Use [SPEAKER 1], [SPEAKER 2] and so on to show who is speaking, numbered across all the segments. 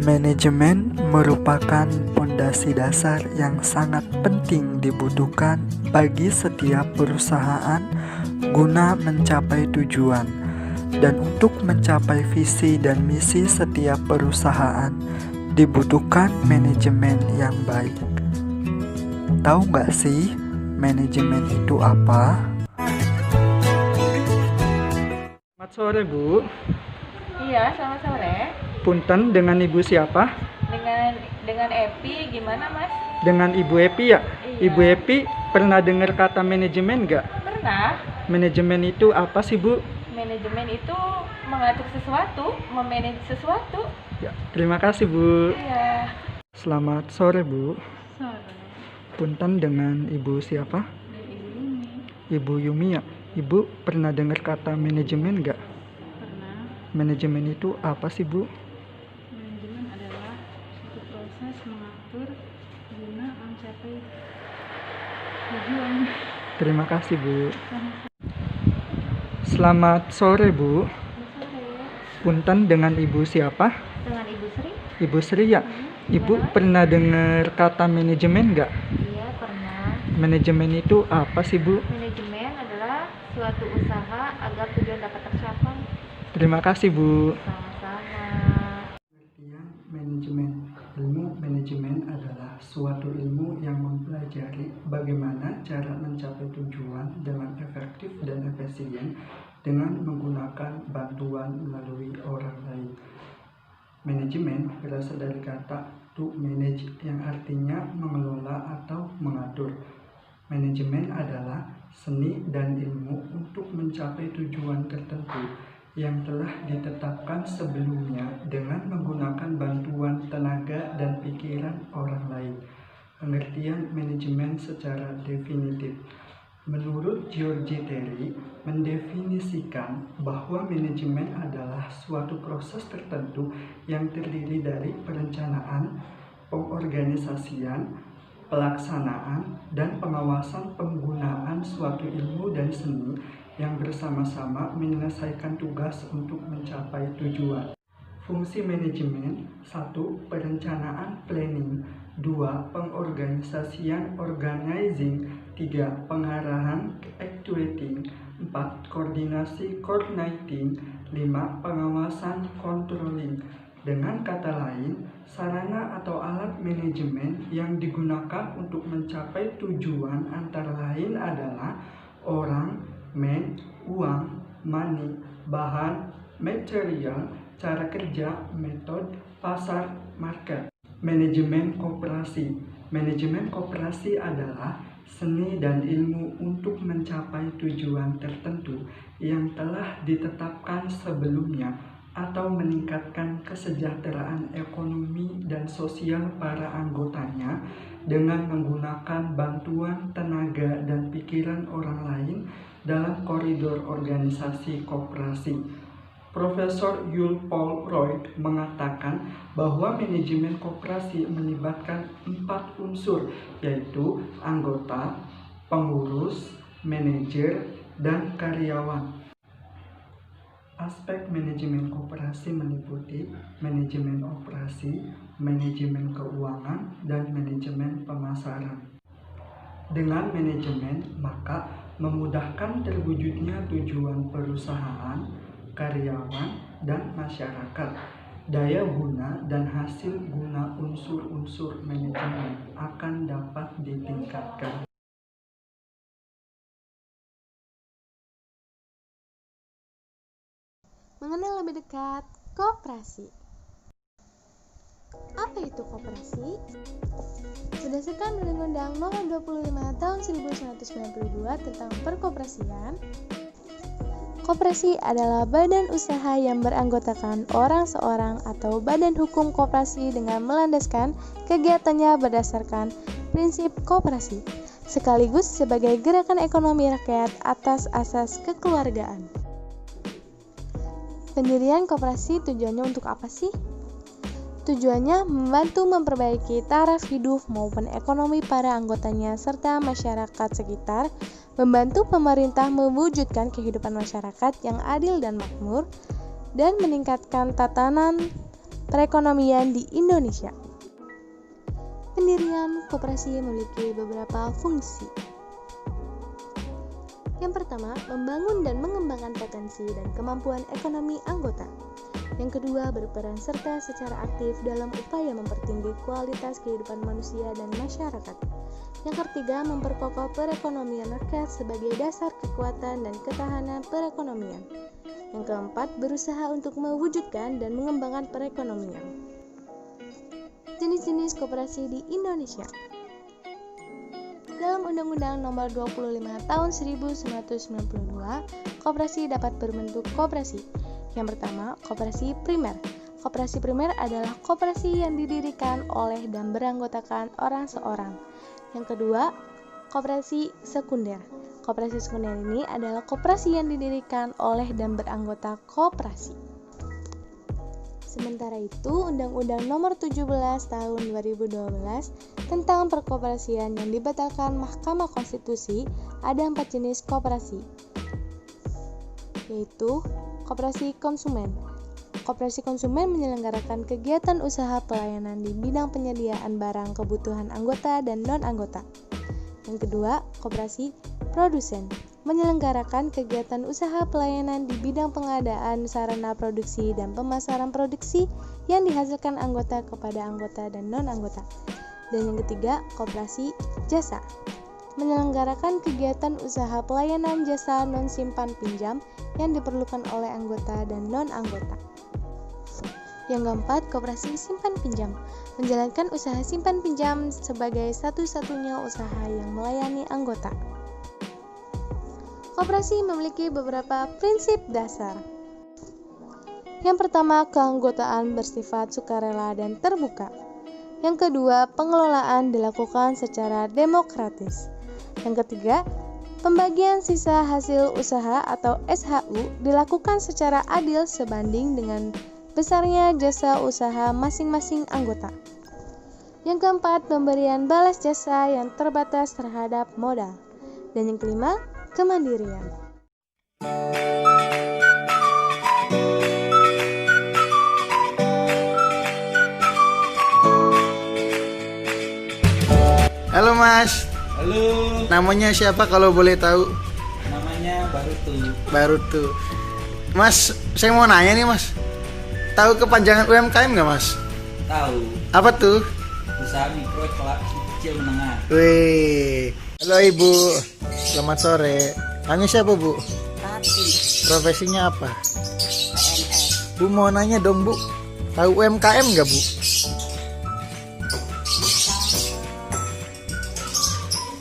[SPEAKER 1] Manajemen merupakan fondasi dasar yang sangat penting dibutuhkan bagi setiap perusahaan guna mencapai tujuan. Dan untuk mencapai visi dan misi setiap perusahaan, dibutuhkan manajemen yang baik. Tahu nggak sih, manajemen itu apa?
[SPEAKER 2] Selamat sore, Bu.
[SPEAKER 3] Iya, selamat sore.
[SPEAKER 2] Punten, dengan Ibu siapa?
[SPEAKER 3] Dengan Epi, gimana Mas?
[SPEAKER 2] Dengan Ibu Epi ya?
[SPEAKER 3] Iya.
[SPEAKER 2] Ibu Epi pernah dengar kata manajemen nggak?
[SPEAKER 3] Pernah.
[SPEAKER 2] Manajemen itu apa sih, Bu?
[SPEAKER 3] Manajemen itu mengatur sesuatu, memanage sesuatu.
[SPEAKER 2] Ya, terima kasih, Bu.
[SPEAKER 3] Iya.
[SPEAKER 2] Selamat sore, Bu.
[SPEAKER 3] Sore.
[SPEAKER 2] Punten, dengan Ibu siapa? Ibu Yumi ya? Ibu pernah dengar kata manajemen nggak?
[SPEAKER 4] Pernah.
[SPEAKER 2] Manajemen itu apa sih, Bu?
[SPEAKER 4] Manajemen adalah suatu proses mengatur guna mencapai tujuan.
[SPEAKER 2] Terima kasih, Bu. Selamat sore, Bu. Punten, dengan Ibu siapa?
[SPEAKER 3] Dengan Ibu Sri?
[SPEAKER 2] Ibu Sri ya? Ibu pernah dengar kata manajemen nggak?
[SPEAKER 3] Iya, pernah.
[SPEAKER 2] Manajemen itu apa sih, Bu?
[SPEAKER 3] Manajemen adalah suatu usaha agar tujuan dapat tercapai.
[SPEAKER 2] Terima kasih, Bu.
[SPEAKER 3] Sama-sama.
[SPEAKER 1] Pengertian manajemen. Ilmu manajemen adalah suatu ilmu yang mempelajari bagaimana cara mencapai tujuan dengan efektif dan efisien dengan menggunakan bantuan melalui orang lain. Manajemen berasal dari kata to manage yang artinya mengelola atau mengatur. Manajemen adalah seni dan ilmu untuk mencapai tujuan tertentu yang telah ditetapkan sebelumnya dengan menggunakan bantuan tenaga dan pikiran orang lain. Pengertian manajemen secara definitif. Menurut George Terry, mendefinisikan bahwa manajemen adalah suatu proses tertentu yang terdiri dari perencanaan, pengorganisasian, pelaksanaan, dan pengawasan penggunaan suatu ilmu dan seni yang bersama-sama menyelesaikan tugas untuk mencapai tujuan. Fungsi manajemen: 1. Perencanaan planning, 2. Pengorganisasian organizing, 3. Pengarahan actuating, 4. Koordinasi coordinating, 5. Pengawasan controlling. Dengan kata lain, sarana atau alat manajemen yang digunakan untuk mencapai tujuan antara lain adalah orang, uang, money, bahan, material, cara kerja, metode, pasar, market. Manajemen koperasi. Manajemen koperasi adalah seni dan ilmu untuk mencapai tujuan tertentu yang telah ditetapkan sebelumnya atau meningkatkan kesejahteraan ekonomi dan sosial para anggotanya dengan menggunakan bantuan tenaga dan pikiran orang lain dalam koridor organisasi koperasi. Profesor Yuval Paul Roy mengatakan bahwa manajemen koperasi melibatkan 4 unsur, yaitu anggota, pengurus, manajer, dan karyawan. Aspek manajemen koperasi meliputi manajemen operasi, manajemen keuangan, dan manajemen pemasaran. Dengan manajemen, maka memudahkan terwujudnya tujuan perusahaan, karyawan, dan masyarakat. Daya guna dan hasil guna unsur-unsur manajemen akan dapat ditingkatkan.
[SPEAKER 5] Mengenal lebih dekat koperasi. Apa itu koperasi? Berdasarkan Undang-Undang Nomor 25 Tahun 1992 tentang Perkoperasian, koperasi adalah badan usaha yang beranggotakan orang seorang atau badan hukum koperasi dengan melandaskan kegiatannya berdasarkan prinsip koperasi, sekaligus sebagai gerakan ekonomi rakyat atas asas kekeluargaan. Pendirian koperasi tujuannya untuk apa sih? Tujuannya membantu memperbaiki taraf hidup maupun ekonomi para anggotanya serta masyarakat sekitar, membantu pemerintah mewujudkan kehidupan masyarakat yang adil dan makmur, dan meningkatkan tatanan perekonomian di Indonesia. Pendirian koperasi memiliki beberapa fungsi. Yang pertama, membangun dan mengembangkan potensi dan kemampuan ekonomi anggota. Yang kedua, berperan serta secara aktif dalam upaya mempertinggi kualitas kehidupan manusia dan masyarakat. Yang ketiga, memperkokoh perekonomian rakyat sebagai dasar kekuatan dan ketahanan perekonomian. Yang keempat, berusaha untuk mewujudkan dan mengembangkan perekonomian. Jenis-jenis koperasi di Indonesia. Dalam Undang-Undang Nomor 25 Tahun 1992, koperasi dapat berbentuk koperasi. Yang pertama, koperasi primer. Koperasi primer adalah koperasi yang didirikan oleh dan beranggotakan orang seorang. Yang kedua, koperasi sekunder. Koperasi sekunder ini adalah koperasi yang didirikan oleh dan beranggota koperasi. Sementara itu, Undang-Undang Nomor 17 Tahun 2012 tentang perkoperasian yang dibatalkan Mahkamah Konstitusi, ada 4 jenis koperasi, yaitu koperasi konsumen. Koperasi konsumen menyelenggarakan kegiatan usaha pelayanan di bidang penyediaan barang kebutuhan anggota dan non-anggota. Yang kedua, koperasi produsen menyelenggarakan kegiatan usaha pelayanan di bidang pengadaan sarana produksi dan pemasaran produksi yang dihasilkan anggota kepada anggota dan non-anggota. Dan yang ketiga, koperasi jasa menyelenggarakan kegiatan usaha pelayanan jasa non-simpan pinjam yang diperlukan oleh anggota dan non-anggota. Yang keempat, koperasi simpan pinjam menjalankan usaha simpan pinjam sebagai satu-satunya usaha yang melayani anggota. Koperasi memiliki beberapa prinsip dasar. Yang pertama, keanggotaan bersifat sukarela dan terbuka. Yang kedua, pengelolaan dilakukan secara demokratis. Yang ketiga, pembagian sisa hasil usaha atau SHU dilakukan secara adil sebanding dengan besarnya jasa usaha masing-masing anggota. Yang keempat, pemberian balas jasa yang terbatas terhadap modal. Dan yang kelima, kemandirian.
[SPEAKER 2] Halo Mas.
[SPEAKER 6] Halo,
[SPEAKER 2] Namanya siapa kalau boleh tahu?
[SPEAKER 6] namanya Barutu.
[SPEAKER 2] Barutu. Mas, saya mau nanya nih Mas. Tahu kepanjangan UMKM nggak Mas?
[SPEAKER 6] Tahu,
[SPEAKER 2] Apa tuh?
[SPEAKER 6] usaha mikro kecil menengah.
[SPEAKER 2] Wih. Halo Ibu. Selamat sore. Kami siapa Bu?
[SPEAKER 7] Tati,
[SPEAKER 2] Profesinya apa?
[SPEAKER 7] PNS.
[SPEAKER 2] Bu mau nanya dong Bu. Tahu UMKM nggak Bu?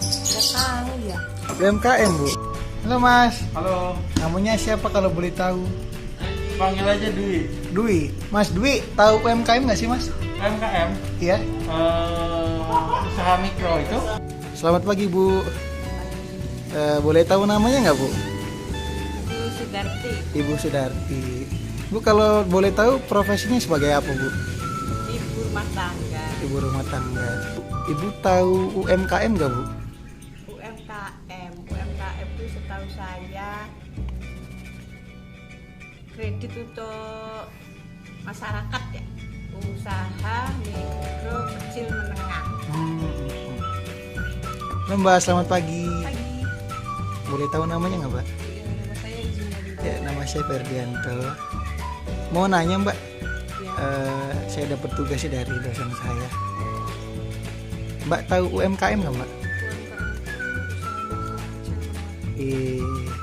[SPEAKER 7] Udah tahu ya?
[SPEAKER 2] UMKM Bu. Halo Mas.
[SPEAKER 6] Halo,
[SPEAKER 2] Namanya siapa kalau boleh tahu?
[SPEAKER 6] panggil aja Dwi.
[SPEAKER 2] Dwi. Mas Dwi, tahu UMKM nggak sih Mas?
[SPEAKER 6] UMKM,
[SPEAKER 2] Iya.
[SPEAKER 6] usaha mikro itu.
[SPEAKER 2] Selamat pagi Bu. Boleh tahu namanya nggak Bu?
[SPEAKER 7] Ibu Sudarti,
[SPEAKER 2] Ibu Sudarti. Bu kalau boleh tahu profesinya sebagai apa Bu?
[SPEAKER 7] ibu rumah tangga.
[SPEAKER 2] Ibu rumah tangga. Ibu tahu UMKM nggak Bu?
[SPEAKER 7] UMKM itu setahu saya kredit untuk masyarakat ya, usaha mikro kecil menengah.
[SPEAKER 2] Halo Mbak, selamat pagi.
[SPEAKER 7] Pagi,
[SPEAKER 2] Boleh tahu namanya nggak Mbak?
[SPEAKER 7] nama saya Izina Dita.
[SPEAKER 2] Ya, nama saya Ferdianto. Mau nanya Mbak,
[SPEAKER 7] Ya,
[SPEAKER 2] saya dapat tugasnya dari dosen saya. Mbak tahu UMKM nggak Mbak?
[SPEAKER 7] UMKM itu usaha mikro kecil menengah.